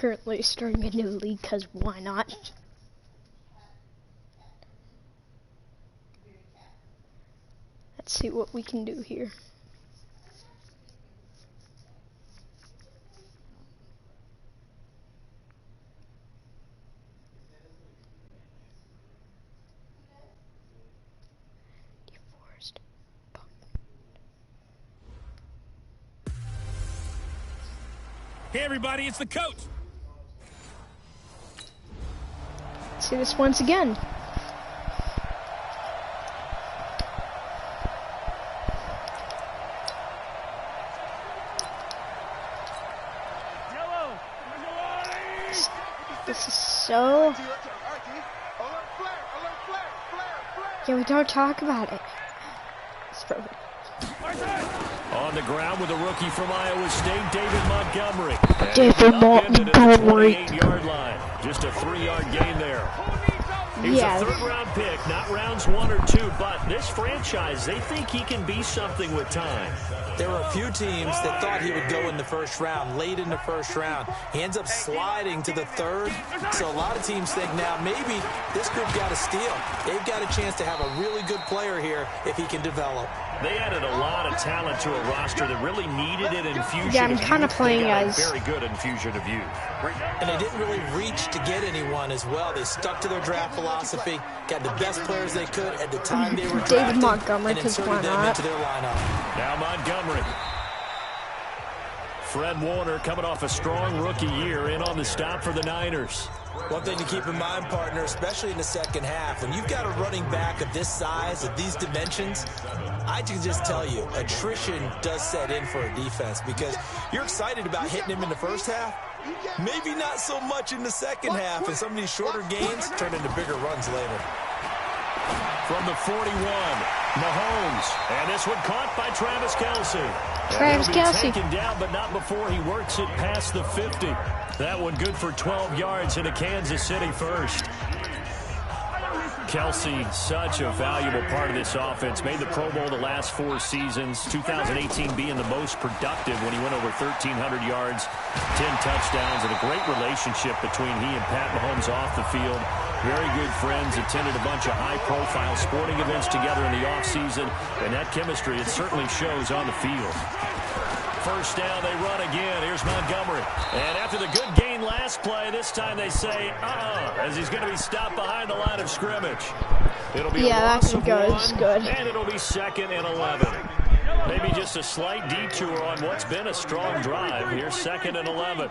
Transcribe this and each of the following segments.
currently starting a new league because why not? Let's see what we can do here. Hey everybody, it's the coach. Let's see this once again. This is so... Yeah, we don't talk about it. It's perfect. On the ground with a rookie from Iowa State, David Montgomery. David Montgomery. 28-yard line. Just a 3-yard gain there. He's a third-round pick, not rounds 1 or 2, but this franchise, they think he can be something with time. There were a few teams that thought he would go in the first round, late in the first round. He ends up sliding to the third. So a lot of teams think now maybe this group got a steal. They've got a chance to have a really good player here if he can develop. They added a lot of talent to a roster that really needed an infusion. Yeah, I'm kind of playing as very good infusion of youth. And they didn't really reach to get anyone as well. They stuck to their draft philosophy, got the best players they could at the time they were drafted, David Montgomery, and inserted them into their lineup. Now Montgomery. Fred Warner coming off a strong rookie year in on the stop for the Niners. One thing to keep in mind, partner, especially in the second half, when you've got a running back of this size, of these dimensions, I can just tell you, attrition does set in for a defense because you're excited about hitting him in the first half, maybe not so much in the second half, and some of these shorter gains turn into bigger runs later. From the 41, Mahomes, and this one caught by Travis Kelce. Travis Kelce taken down, but not before he works it past the 50. That one good for 12 yards into Kansas City first. Kelce, such a valuable part of this offense. Made the Pro Bowl the last 4 seasons. 2018 being the most productive when he went over 1,300 yards, 10 touchdowns, and a great relationship between he and Pat Mahomes off the field. Very good friends, attended a bunch of high-profile sporting events together in the offseason, and that chemistry, it certainly shows on the field. First down, they run again. Here's Montgomery. And after the good gain last play, this time they say, as he's going to be stopped behind the line of scrimmage. It'll be a loss of 1, good. And it'll be 2nd and 11. Maybe just a slight detour on what's been a strong drive. Here's 2nd and 11.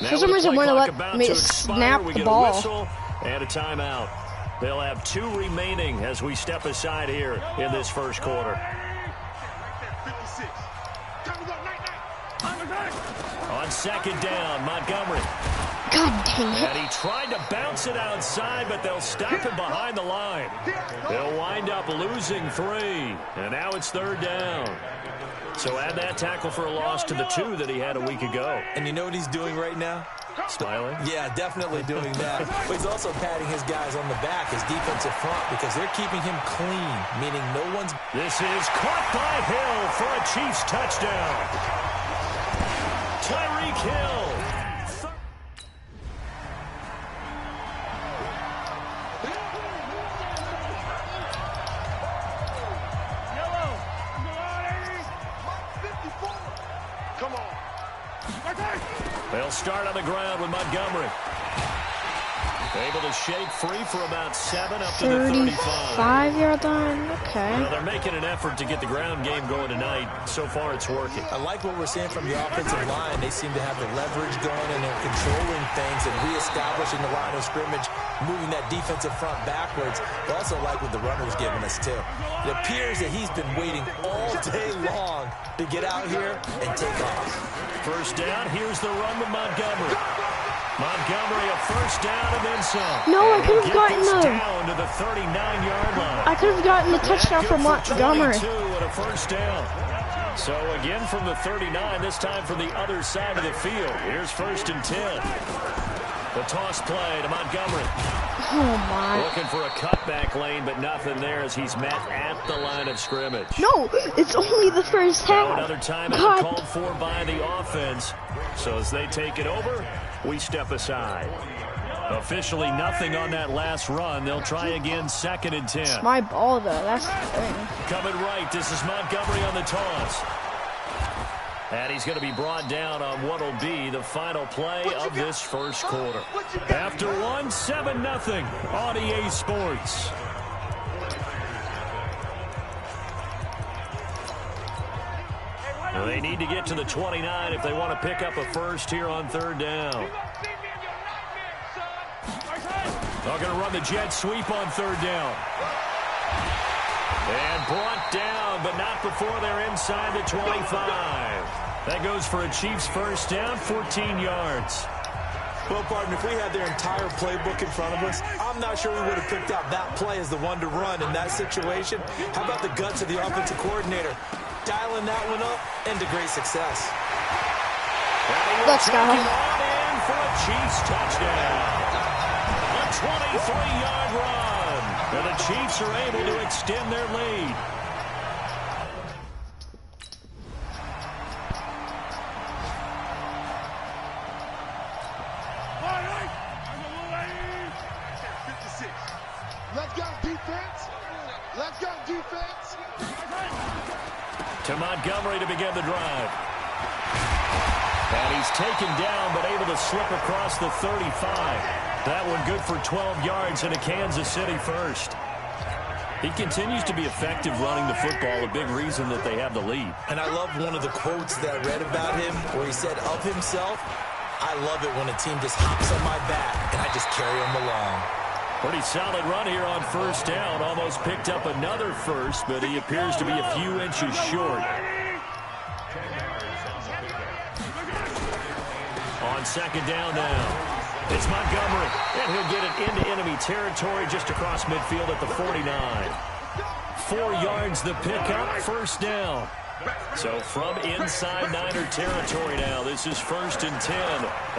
For some reason, want to let me snap the ball. And a timeout. They'll have 2 remaining as we step aside here in this first quarter. On 2nd down, Montgomery. God dang it. And he tried to bounce it outside, but they'll stop him behind the line. They'll wind up losing 3. And now it's 3rd down. So add that tackle for a loss to the 2 that he had a week ago. And you know what he's doing right now? Smiling? Yeah, definitely doing that. But he's also patting his guys on the back, his defensive front, because they're keeping him clean, meaning no one's... This is caught by Hill for a Chiefs touchdown. Tyreek Hill. They'll start on the ground with Montgomery. Able to shake free for about 7 up to the 35-yard line. Okay. Well, they're making an effort to get the ground game going tonight. So far, it's working. I like what we're seeing from the offensive line. They seem to have the leverage going, and they're controlling things and reestablishing the line of scrimmage, moving that defensive front backwards. I also like what the runner's giving us, too. It appears that he's been waiting all day long to get out here and take off. First down, here's the run with Montgomery. Montgomery, a first down and then some. No, I could have gotten down to the 39-yard line. I could have gotten the touchdown from Montgomery. 22 and a first down. So again from the 39, this time from the other side of the field. Here's 1st and 10. The toss play to Montgomery. Oh, my. Looking for a cutback lane, but nothing there as he's met at the line of scrimmage. No, it's only the first Now half. another timeout called for by the offense. So as they take it over, we step aside. Officially nothing on that last run. They'll try again, 2nd and 10. It's my ball, though. That's the thing. Coming right, this is Montgomery on the toss. And he's going to be brought down on what will be the final play of this first quarter. After 7-0 on EA Sports. Well, they need to get to the 29 if they want to pick up a first here on 3rd down. They're going to run the jet sweep on 3rd down. And brought down, but not before they're inside the 25. That goes for a Chiefs first down, 14 yards. Well, partner, if we had their entire playbook in front of us, I'm not sure we would have picked out that play as the one to run in that situation. How about the guts of the offensive coordinator? Dialing that one up into great success. Let's go. On in for a Chiefs touchdown. A 23-yard run. And the Chiefs are able to extend their lead. Let's go defense. Let's go defense. To Montgomery to begin the drive. And he's taken down but able to slip across the 35. That one good for 12 yards and a Kansas City first. He continues to be effective running the football, a big reason that they have the lead. And I love one of the quotes that I read about him where he said of himself, I love it when a team just hops on my back and I just carry them along. Pretty solid run here on first down. Almost picked up another first, but he appears to be a few inches short. On 2nd down now. It's Montgomery, and he'll get it into enemy territory just across midfield at the 49. 4 yards the pickup, first down. So from inside Niner territory now, this is 1st and 10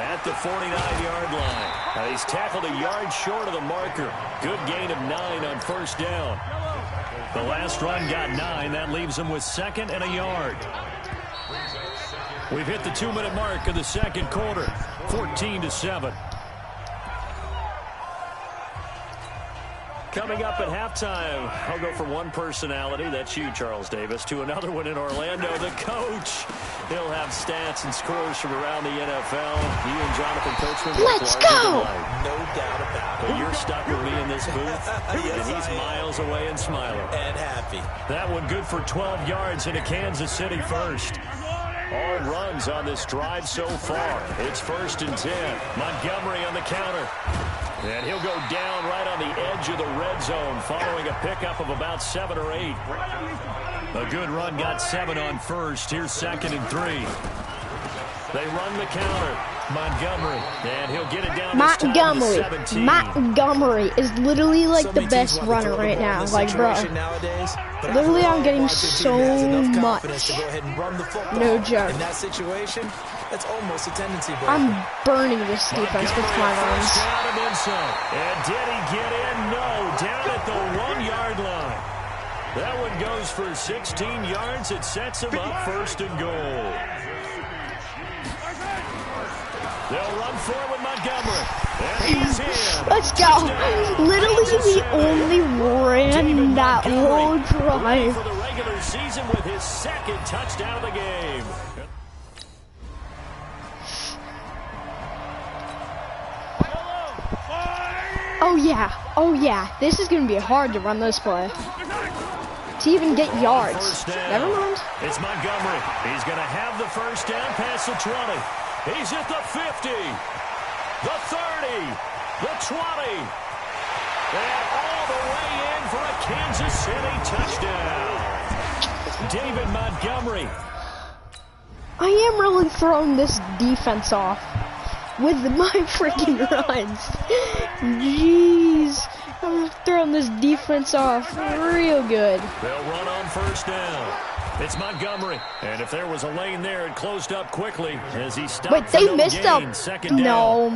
at the 49-yard line. Now he's tackled a yard short of the marker. Good gain of 9 on first down. The last run got 9. That leaves him with 2nd and a yard. We've hit the 2-minute mark of the second quarter, 14-7. Coming up at halftime, I'll go from one personality, that's you, Charles Davis, to another one in Orlando, the coach. He'll have stats and scores from around the NFL. You and Jonathan Coachman. Let's go! No doubt about it. But you're stuck with me in this booth, Yes, and he's miles away and smiling. And happy. That one good for 12 yards into Kansas City first. All runs on this drive so far. It's 1st and 10. Montgomery on the counter. And he'll go down right on the edge of the red zone following a pickup of about 7 or 8. A good run got 7 on first. Here's 2nd and 3. They run the counter. Montgomery. And he'll get it down Montgomery is literally like the best runner right now. Like, bro. Literally, I'm getting so much. No joke. In that situation, that's almost a tendency breaker. I'm burning this defense with my runs. And did he get in? No. Down at the 1-yard line. That one goes for 16 yards. It sets him up 1st and goal. They'll run forward with Montgomery. And he's in. Let's go. Literally, we only ran that whole drive. For the regular season with his 2nd touchdown of the game. Oh yeah. This is going to be hard to run this play. To even get yards. Never mind. It's Montgomery. He's going to have the first down past the 20. He's at the 50. The 30. The 20. And all the way in for a Kansas City touchdown. David Montgomery. I am really throwing this defense off with my freaking runs. Jeez. I'm throwing this defense off real good. They'll run on first down. It's Montgomery. And if there was a lane there, it closed up quickly as he stopped. Wait, they missed up. Second down. No,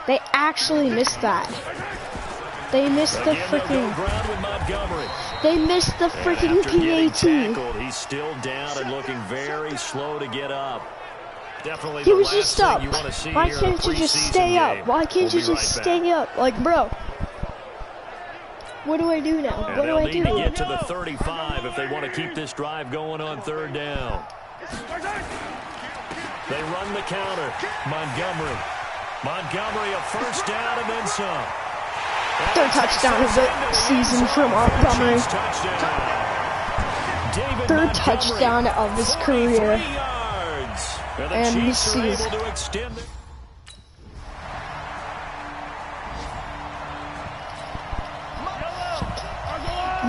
They actually missed that. They missed the freaking. They missed the freaking PAT. He's still down and looking very slow to get up. Definitely he was just up. Why can't you just stay up? Why can't you just stay up? Like, bro. What do I do now? What do I do? They'll need to get to the 35 if they want to keep this drive going on third down. They run the counter. Montgomery a first down and then some. Third touchdown of the season for Montgomery. Third touchdown of his career. And this season.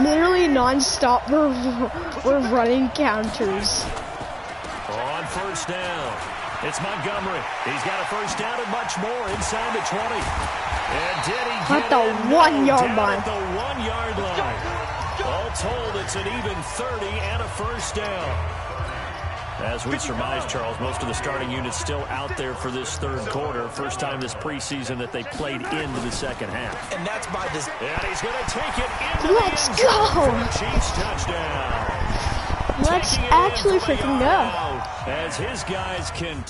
Literally non-stop, we're running counters. On first down, it's Montgomery. He's got a first down and much more inside the 20. And did he get at the 1 yard line? At the 1 yard line. All told, it's an even 30 and a first down. As we surmise, Charles, most of the starting units still out there for this third quarter. First time this preseason that they played into the second half. And that's by this. And he's going to take it into Let's go! Chiefs touchdown. Let's actually freaking go. As his guys can.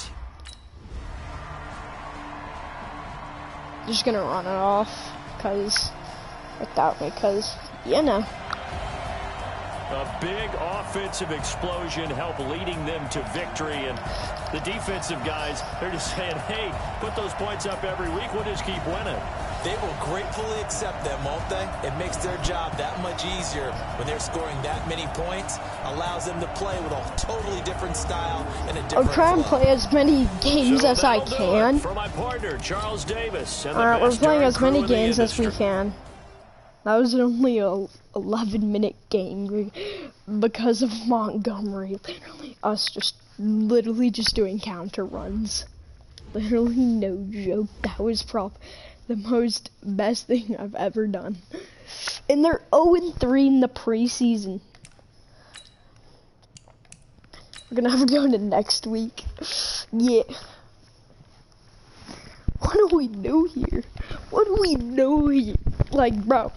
Just gonna run it off, because, you know. A big offensive explosion helped leading them to victory, and the defensive guys, they're just saying, hey, put those points up every week, we'll just keep winning. They will gratefully accept them, won't they? It makes their job that much easier when they're scoring that many points, allows them to play with a totally different style and a different I'll try and play as many games as I can. For my partner, Charles Davis. Alright, we're playing as many games as we can. That was only a 11-minute game because of Montgomery. Literally just doing counter runs. Literally no joke. That was the best thing I've ever done. And they're 0-3 in the preseason. We're gonna have to go into next week. Yeah. What do we do here? What do we do here? Like, bro.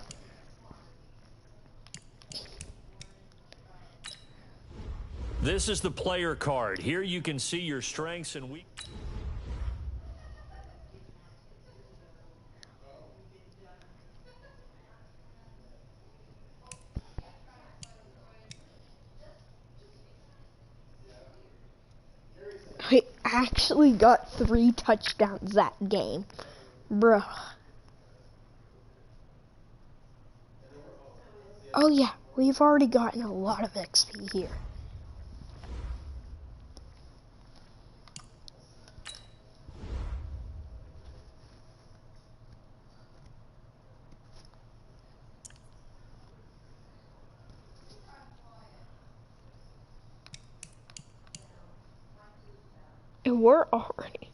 This is the player card. Here you can see your strengths and weaknesses. I actually got 3 touchdowns that game. Bruh. Oh yeah, we've already gotten a lot of XP here. And we're already.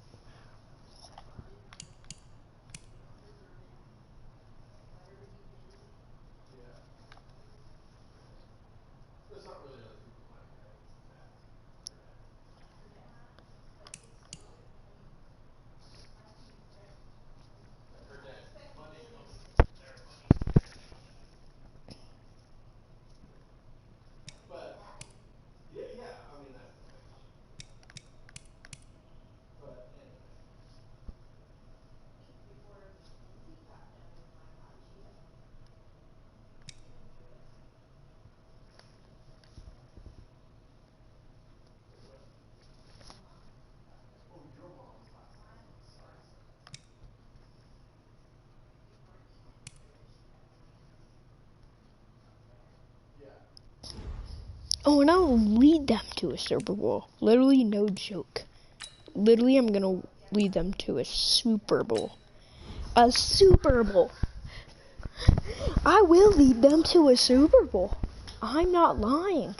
Oh, and I'll lead them to a Super Bowl. Literally, no joke. Literally, I'm gonna lead them to a Super Bowl. A Super Bowl. I will lead them to a Super Bowl. I'm not lying.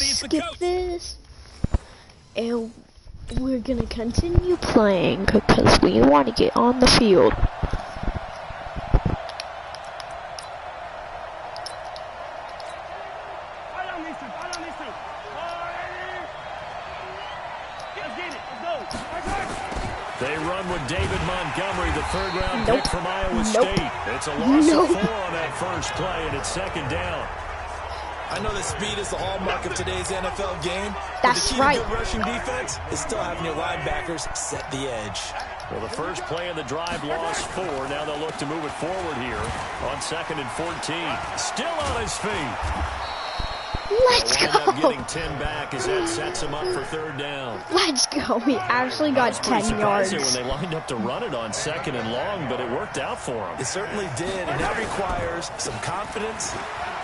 skip this. And we're gonna continue playing because we want to get on the field. They run with David Montgomery, the third-round pick from Iowa State. It's a loss of 4 on that first play, and it's second down. I know that speed is the hallmark of today's NFL game. That's but the key right. to good rushing defense is still having your linebackers set the edge. Well, the first play of the drive lost 4. Now they'll look to move it forward here on 2nd and 14. Still on his feet. Let's They'll wind up go. getting 10 back as that sets him up for third down. Let's go. We actually got 10 yards. When they lined up to run it on 2nd and long, but it worked out for them. It certainly did, and that requires some confidence,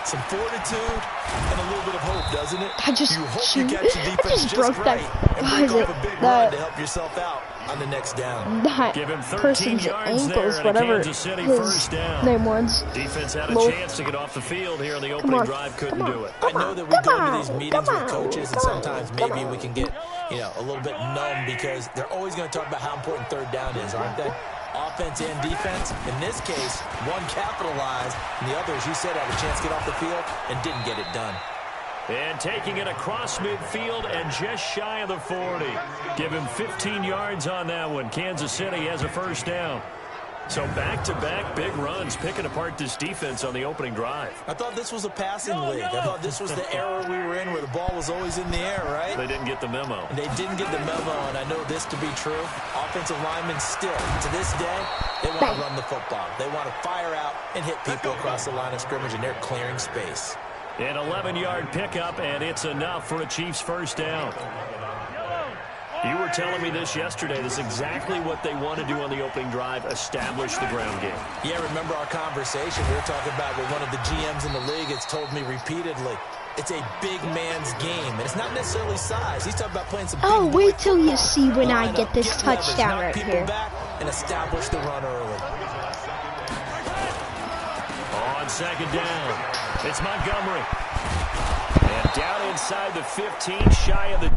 some fortitude, and a little bit of hope, doesn't it? I just you hope you catch the defense just broke right that. and break off a big run to help yourself out on the next down. That Give him 13 person's yards ankles, there, whatever Kansas City his first down. name was. Defense had a Low. chance to get off the field here in the opening drive, couldn't do it. I know that we go into these meetings with coaches, and sometimes maybe we can get, a little bit numb because they're always going to talk about how important third down is, aren't they? Offense and defense. In this case, one capitalized, and the other, as you said, had a chance to get off the field and didn't get it done. And taking it across midfield and just shy of the 40. Give him 15 yards on that one. Kansas City has a first down. So back-to-back big runs, picking apart this defense on the opening drive. I thought this was a passing league. I thought this was the era we were in where the ball was always in the air, right? They didn't get the memo. And they didn't get the memo, and I know this to be true. Offensive linemen still, to this day, they want to run the football. They want to fire out and hit people across the line of scrimmage, and they're clearing space. An 11-yard pickup, and it's enough for a Chiefs first down. You were telling me this yesterday. This is exactly what they want to do on the opening drive, establish the ground game. Yeah, remember our conversation. We were talking about what one of the GMs in the league has told me repeatedly. It's a big man's game, and it's not necessarily size. He's talking about playing some big Oh, boy wait till you see when I line get up, this get leverage, touchdown knock right people here. back, and establish the run early. On second down, it's Montgomery. And down inside the 15, shy of the...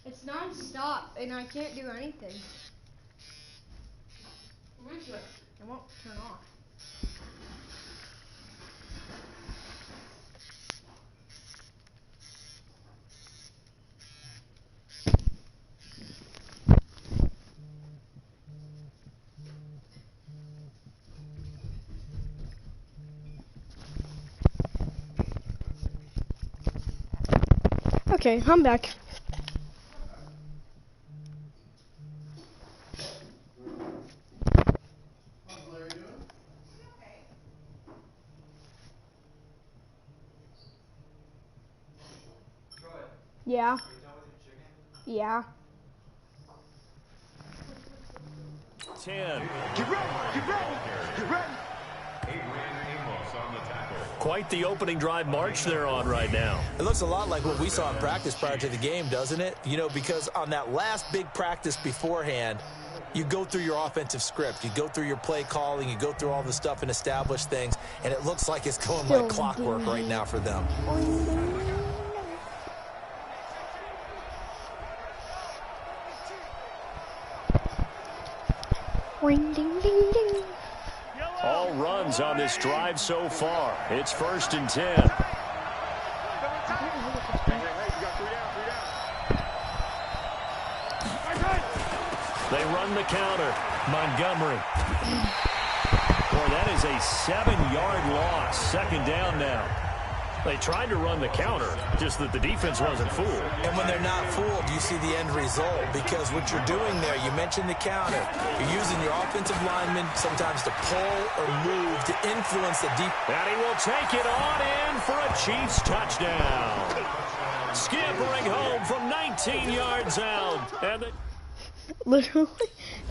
It's non-stop, and I can't do anything. It won't turn off. Okay, I'm back. Yeah. Yeah. 10. Get ready, get ready, get ready. Quite the opening drive march they're on right now. It looks a lot like what we saw in practice prior to the game, doesn't it? You know, because on that last big practice beforehand, you go through your offensive script, you go through your play calling, you go through all the stuff and establish things, and it looks like it's going like clockwork right now for them. Ring, ding, ding, ding. All runs on this drive so far. It's 1st and 10. They run the counter. Montgomery. Boy, that is a 7-yard loss. 2nd down now. They tried to run the counter, just that the defense wasn't fooled. And when they're not fooled, you see the end result, because what you're doing there, you mentioned the counter. You're using your offensive linemen sometimes to pull or move to influence the deep. And he will take it on in for a Chiefs touchdown. Scampering home from 19 yards out. And Literally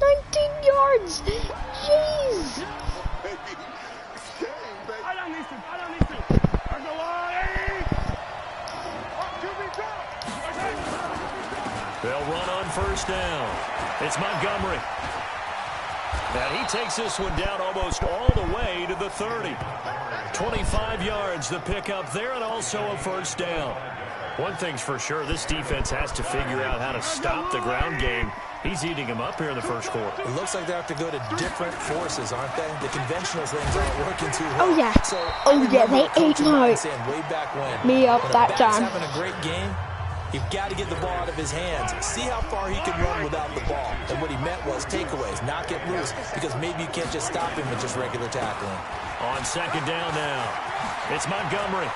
19 yards. Jeez. They'll run on 1st down. It's Montgomery. And he takes this one down almost all the way to the 30. 25 yards the pickup there, and also a 1st down. One thing's for sure, this defense has to figure out how to stop the ground game. He's eating him up here in the first quarter. It looks like they have to go to different forces, aren't they? The conventional things aren't working too well. Oh, yeah. So, They ate my way back when, me up that time. Having a great game, you've got to get the ball out of his hands. See how far he can run without the ball. And what he meant was takeaways, not get loose, because maybe you can't just stop him with just regular tackling. On second down now, it's Montgomery.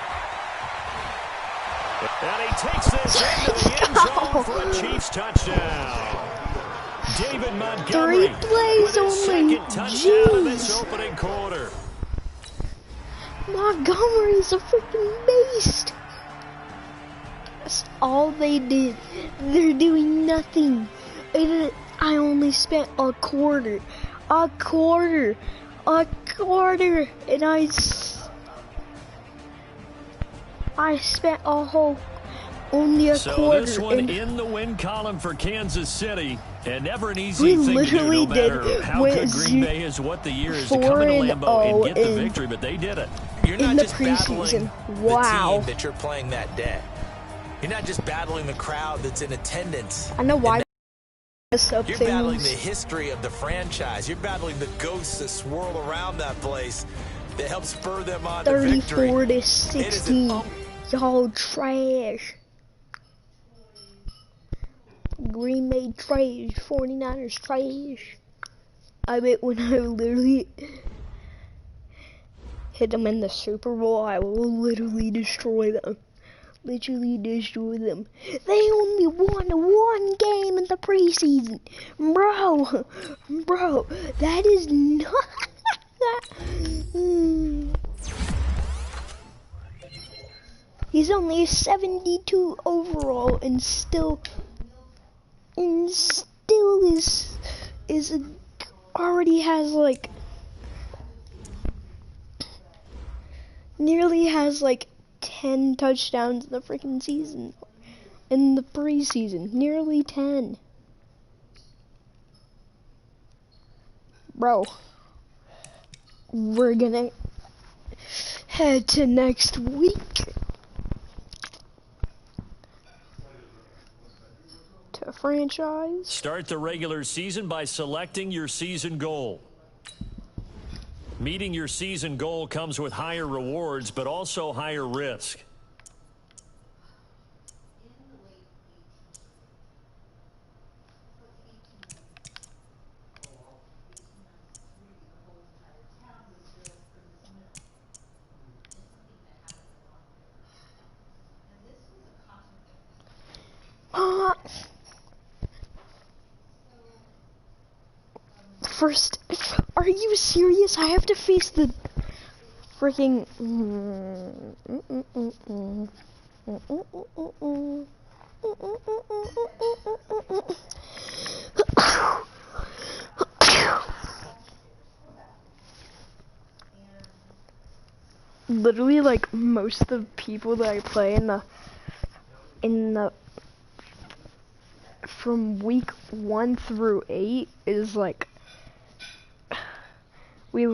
And he takes this into the end zone for a Chiefs touchdown. David Montgomery. 3 plays only. Second touchdown in this opening quarter. Montgomery's a freaking beast. That's all they did. They're doing nothing. I only spent a quarter, and I spent only a quarter. So this one in the win column for Kansas City, and never an easy thing to do, no matter how good Green Bay is, what the year is, to come into Lambeau and get the victory, but they did it. You're not just battling wow. the team that you're playing that day. You're not just battling the crowd that's in attendance. I know why. You're battling the history of the franchise. You're battling the ghosts that swirl around that place that help spur them on to victory. 34-16. Y'all trash. Green Bay trash. 49ers trash. I bet when I literally hit them in the Super Bowl, I will literally destroy them. They only won 1 game in the preseason. Bro, that is not... He's only 72 overall and still already has like nearly has like 10 touchdowns in the freaking season, in the preseason, nearly 10. Bro, we're gonna head to next week to franchise. Start the regular season by selecting your season goal. Meeting your season goal comes with higher rewards, but also higher risk. First, are you serious? I have to face the freaking literally like most of the people that I play in the from week 1 through 8 is like we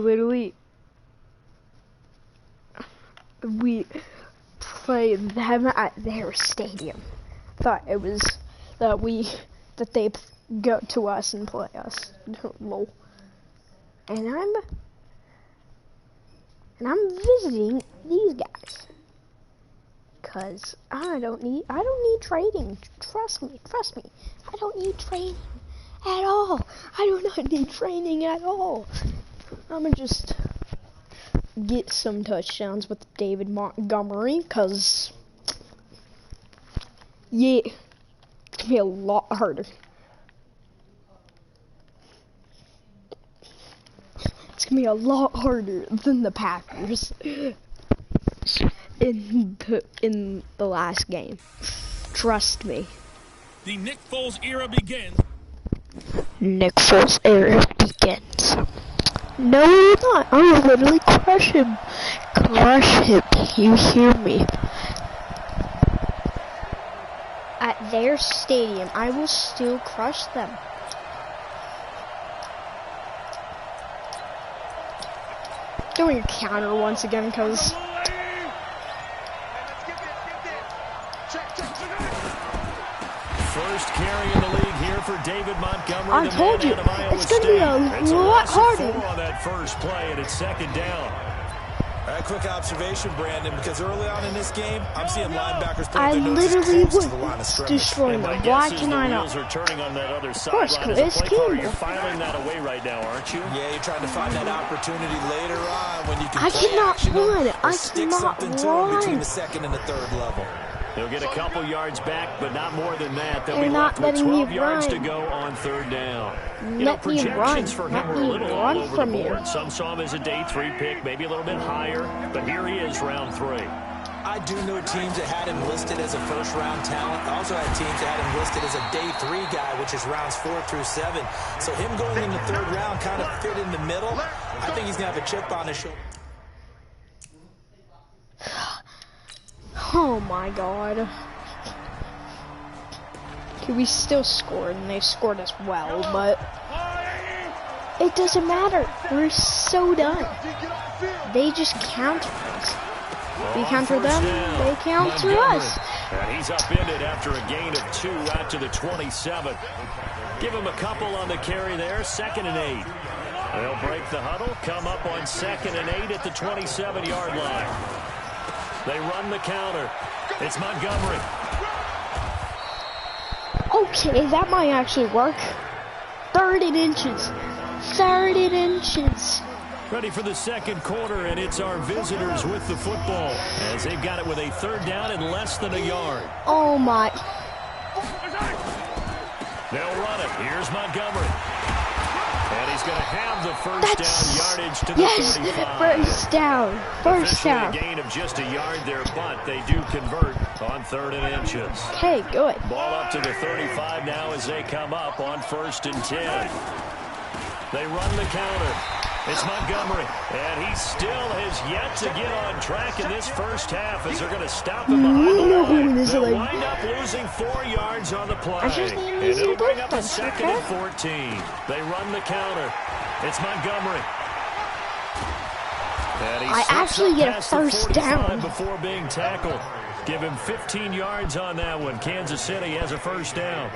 play them at their stadium. Thought it was that they go to us and play us. Lol. And I'm visiting these guys. Cause I don't need trading. Trust me. I don't need training at all. I do not need training at all. I'm gonna just get some touchdowns with David Montgomery, cause yeah, it's gonna be a lot harder. It's gonna be a lot harder than the Packers in the last game. Trust me. The Nick Foles era begins. Nick Foles era begins. No, you're not. I will literally crush him. Crush him. You hear me? At their stadium, I will still crush them. Doing a counter once again, cause Check. First carry in the league here for David Montgomery. I told you, it's going to be a lot harder. On that first play, and it's second down. A quick observation, Brandon, because early on in this game, I'm seeing linebackers I putting their noses literally close to the line of scrimmage. destroying them. Why can I not? Are turning on that other Of course, sideline. Chris As a play caller, Campbell. you're filing that away right now, aren't you? Yeah, you're trying to find that opportunity later on when you can I play cannot action run. or I stick cannot something to them between run. the second and the third level. They'll get a couple yards back, but not more than that. They'll They're be not left with letting me 12 yards to run. go on third down. Let me run. Projections for him Let were a me little all run over from the you. board. Some saw him as a day 3 pick, maybe a little bit higher, but here he is, round 3. I do know teams that had him listed as a first-round talent. I also had teams that had him listed as a day 3 guy, which is rounds 4 through 7. So him going in the third round kind of fit in the middle. I think he's going to have a chip on his shoulder. Oh my god. Okay, we still scored, and they scored as well, but it doesn't matter. We're so done. They just counter us. We counter them, they counter us. And he's upended after a gain of 2 out to the 27. Give him a couple on the carry there, 2nd and 8. They'll break the huddle, come up on 2nd and 8 at the 27-yard line. They run the counter. It's Montgomery. Okay, that might actually work. 3rd and inches. 3rd and inches. Ready for the second quarter, and it's our visitors with the football as they've got it with a 3rd down and less than a yard. Oh my. They'll run it. Here's Montgomery. And he's going to have the first down yardage to the Yes, 35. first down. First Officially down. a gain of just a yard there, but they do convert on 3rd and inches. Okay, good. Ball up to the 35 now as they come up on 1st and 10. They run the counter. It's Montgomery, and he still has yet to get on track in this first half as they're going to stop him behind the line. They'll wind up losing 4 yards on the play, and it'll bring up a 2nd and 14. They run the counter. It's Montgomery. And he I actually get a first down before being tackled. Give him 15 yards on that one. Kansas City has a first down.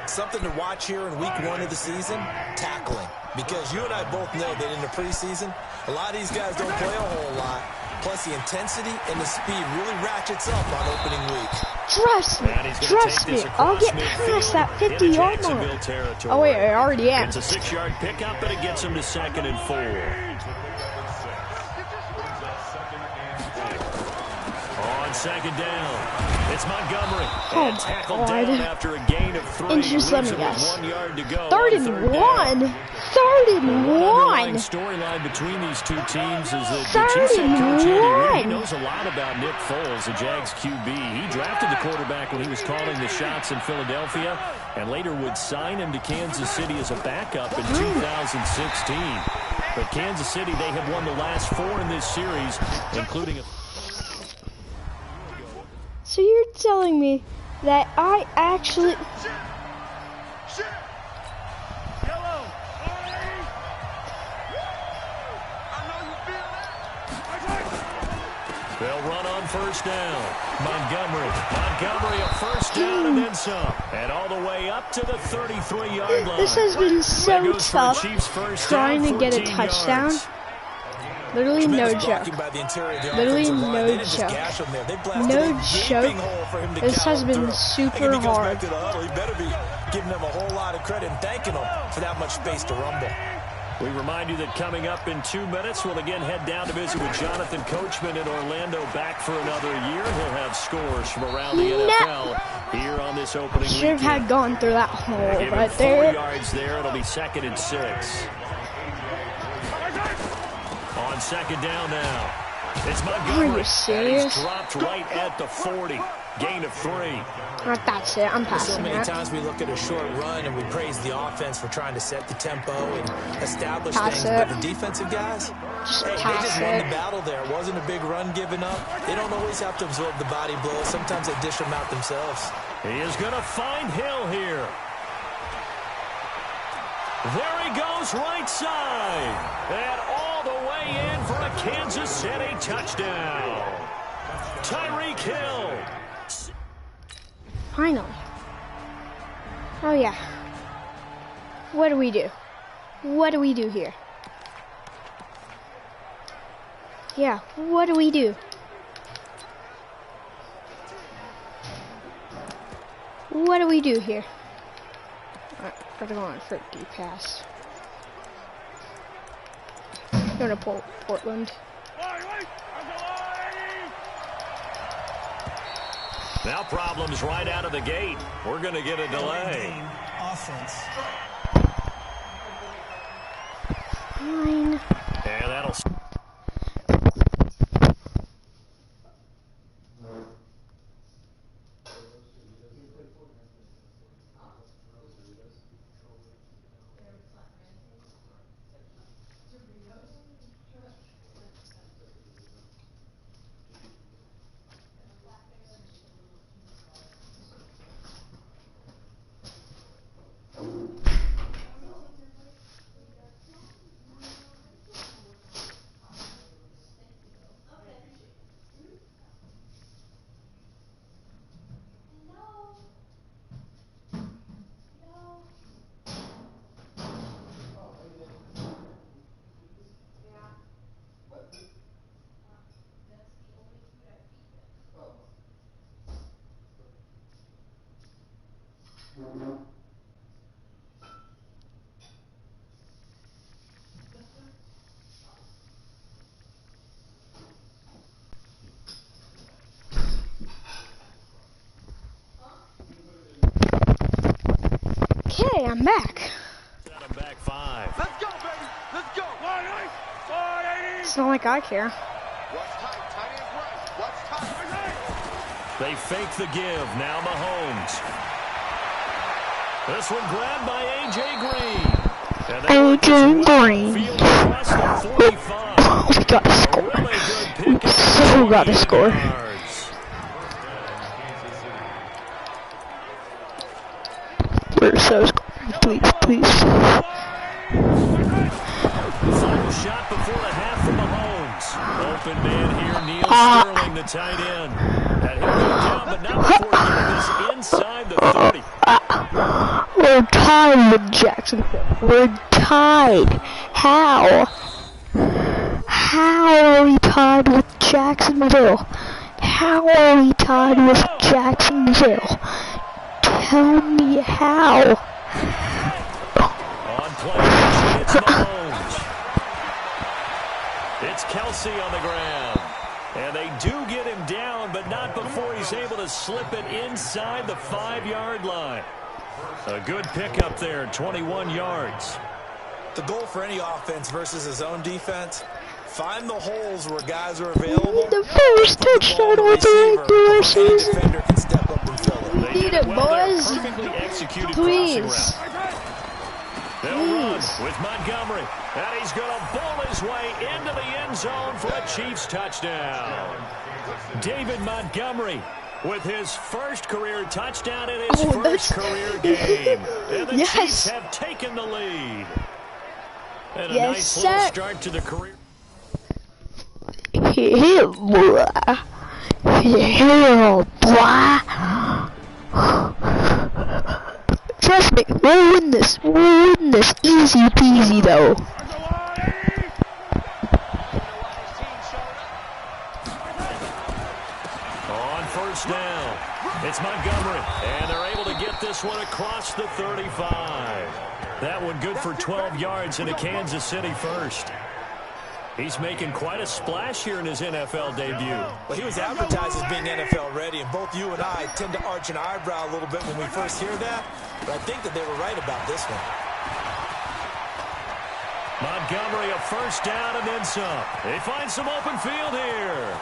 Something to watch here in week 1 of the season, tackling. Because you and I both know that in the preseason, a lot of these guys don't play a whole lot. Plus, the intensity and the speed really ratchets up on opening week. Trust me, I'll get past that 50-yard mark. Oh wait, I already am. It's a 6-yard pickup, but it gets him to 2nd and 4. On 2nd down, it's Montgomery. Oh tackled my down god. after a gain of 3. Inches, let me Losing with guess. 1 yard to go. 3rd and 1. 3rd and 1. Storyline between these two teams is that 3rd the Chiefs head coach Andy Reid, he and 1. knows a lot about Nick Foles, the Jags QB. He drafted the quarterback when he was calling the shots in Philadelphia, and later would sign him to Kansas City as a backup in 2016. But Kansas City, they have won the last 4 in this series, including a... So you're telling me that I actually... They'll run on first down. Montgomery a first down and then some. And all the way up to the 33-yard line. This has been so tough trying to get a down, touchdown. 14 yards. Literally no joke. Literally no joke. No joke. This has been super hard. He better be giving them a whole lot of credit and thanking them for that much space to rumble. We remind you that coming up in 2 minutes, we'll again head down to visit with Jonathan Coachman in Orlando, back for another year. He'll have scores from around the NFL here on this opening weekend. Should have gone through that hole right 4 there. yards there. It'll be 2nd and 6. On 2nd down now. It's Montgomery. Are you serious? And he's dropped right at the 40. Gain of 3. That's it. I'm So passing many that. times we look at a short run and we praise the offense for trying to set the tempo and establish Pass things. it. But the defensive guys, Just hey, they pass just won it. the battle there. It wasn't a big run given up. They don't always have to absorb the body blows. Sometimes they dish them out themselves. He is going to find Hill here. There he goes right side. And all the way in for a Kansas City touchdown. Tyreek Hill. Finally. Oh yeah. What do we do? What do we do here? Yeah, what do we do? What do we do here? Alright, gotta go on for a deep pass. Go to Portland. Now problems right out of the gate. We're going to get a delay. Offense. Fine. And that'll... Okay, I'm back. I'm back 5. Let's go, baby. Let's go. It's not like I care. What's tight? Tight ends right. What's tight? They fake the give. Now Mahomes. This one grabbed by A.J. Green. A.J. Green. Field across the 45. We got to A score. really good pick. So got to score. Yards. We're so scoring. Please, please. Final shot before the half from Mahomes. Open man here, Neil Sterling, the tight end. That he'll go down, but not before getting this inside the 30. We're tied with Jacksonville. We're tied. How? How are we tied with Jacksonville? How are we tied with Jacksonville? Tell me how. On play, it's Mahomes. It's Kelsey on the ground. And they do get him down, but not before he's able to slip it inside the 5-yard line. A good pickup there, 21 yards. The goal for any offense versus his own defense, find the holes where guys are available. The first touchdown of the regular season. Defender can step up and fill it. They Need did it, well there. boys. Perfectly executed Please. crossing route. They'll run with Montgomery. And he's going to bowl his way into the end zone for a Chiefs touchdown. David Montgomery with his first career touchdown in his first career game. And the Chiefs have taken the lead. And a nice little start to the career. Yeah, boy. Yeah, boy. Trust me, we'll win this. We'll win this. Easy peasy, though. On first down, it's Montgomery. And they're able to get this one across the 35. That one good for 12 yards into Kansas City first. He's making quite a splash here in his NFL debut. Well, he was advertised as being NFL ready, and both you and I tend to arch an eyebrow a little bit when we first hear that, but I think that they were right about this one. Montgomery, a first down and then some. They find some open field here.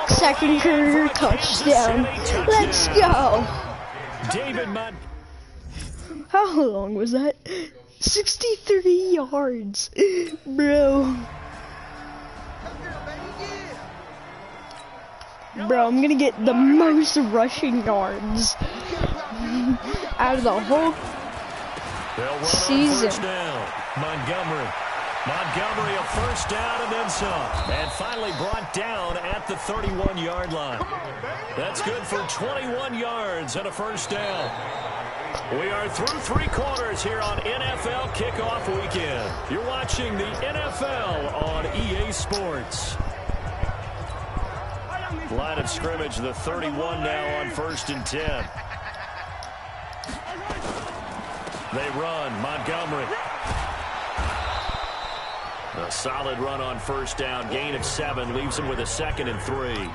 Second career touchdown. Let's go. David Montgomery. How long was that? 63 yards. Bro. Bro, I'm gonna get the most rushing yards out of the whole season. Montgomery, a first down and then some. And finally brought down at the 31-yard line. That's good for 21 yards and a first down. We are through 3 quarters here on NFL Kickoff Weekend. You're watching the NFL on EA Sports. Line of scrimmage, the 31 now on 1st and 10. They run. Montgomery. A solid run on 1st down. Gain of 7. Leaves him with a 2nd and 3.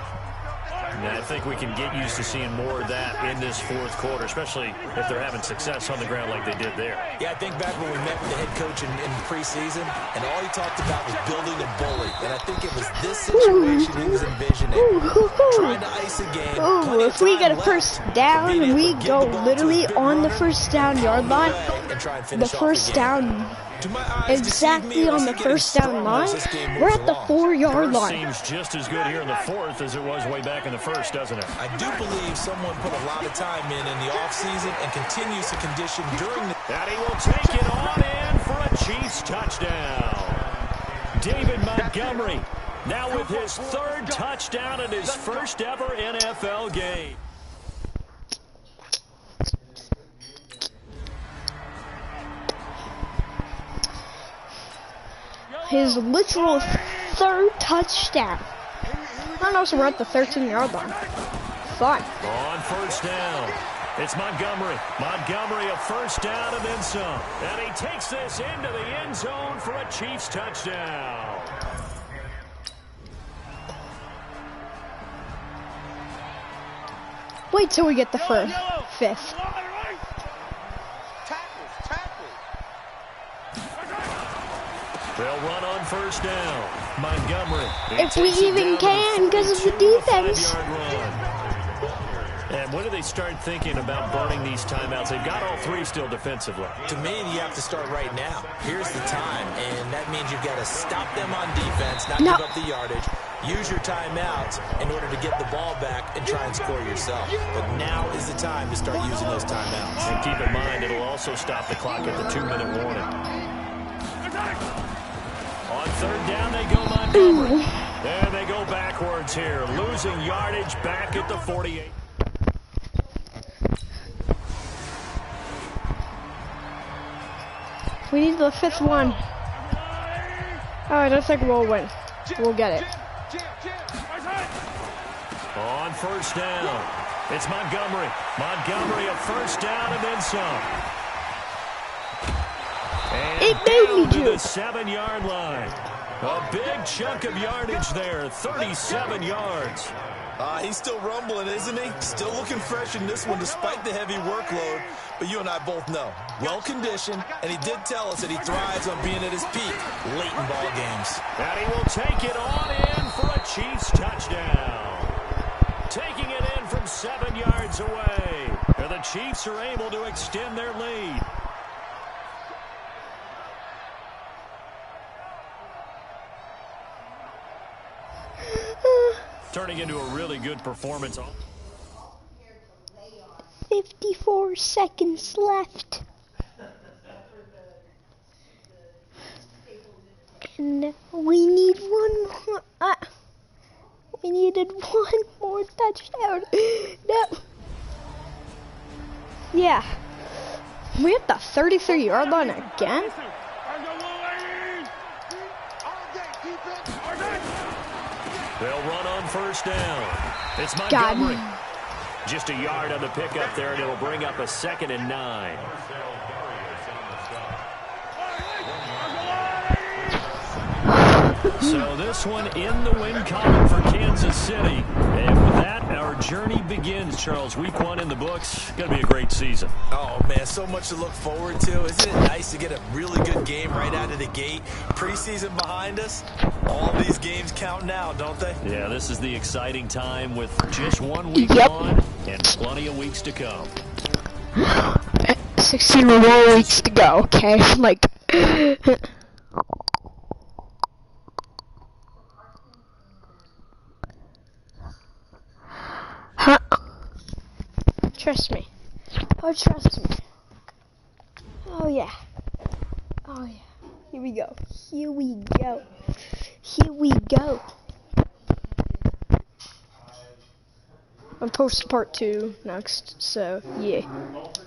And I think we can get used to seeing more of that in this 4th quarter, especially if they're having success on the ground like they did there. Yeah, I think back when we met with the head coach in preseason, and all he talked about was building a bully. And I think it was this situation he was envisioning. Trying to ice a game. If we get a 1st down, we go literally on the 1st down yard line. The 1st down. Exactly on the 1st down line. We're at the 4-yard line. Seems just as good here in the 4th as it was way back in the 1st, doesn't it? I do believe someone put a lot of time in the offseason and continues to condition during the... And he will take it on in for a Chiefs touchdown. David Montgomery now with his 3rd touchdown in his 1st ever NFL game. His literal 3rd touchdown. I don't know, so we're at the 13-yard line. Fine. On 1st down, it's Montgomery. Montgomery a 1st down and then some. And he takes this into the end zone for a Chiefs touchdown. Wait till we get the 5th. They'll run on 1st down. Montgomery. If we even can, because of the defense. And when do they start thinking about burning these timeouts? They've got all 3 still defensively. To me, you have to start right now. Here's the time, and that means you've got to stop them on defense, not give up the yardage. Use your timeouts in order to get the ball back and try and score yourself. But now is the time to start using those timeouts. And keep in mind, it'll also stop the clock at the 2-minute warning. On 3rd down, they go Montgomery. There they go backwards here, losing yardage back at the 48. We need the 5th one. I don't think we'll win. We'll get it. On 1st down, it's Montgomery. Montgomery a 1st down and then some. And it made me to the 7-yard line. A big chunk of yardage there, 37 yards. He's still rumbling, isn't he? Still looking fresh in this one despite the heavy workload. But you and I both know, well-conditioned, and he did tell us that he thrives on being at his peak late in ball games. And he will take it on in for a Chiefs touchdown. Taking it in from 7 yards away. And the Chiefs are able to extend their lead. Turning into a really good performance. 54 seconds left. And we need one more. We needed one more touchdown. No. Yeah. We at the 33-yard line again? They'll run on 1st down. It's Montgomery. Just a yard on the pickup there, and it'll bring up a 2nd and 9. So this one in the win column for Kansas City. And with that, our journey begins, Charles. Week 1 in the books. Going to be a great season. Oh, man, so much to look forward to. Isn't it nice to get a really good game right out of the gate? Preseason behind us. All these games count now, don't they? Yeah, this is the exciting time with just 1 week on and plenty of weeks to come. 16 more weeks to go, okay? Like... Huh? Trust me. Oh, trust me. Oh, yeah. Oh, yeah. Here we go. Here we go. Here we go. I'm posting part 2 next, so, yeah.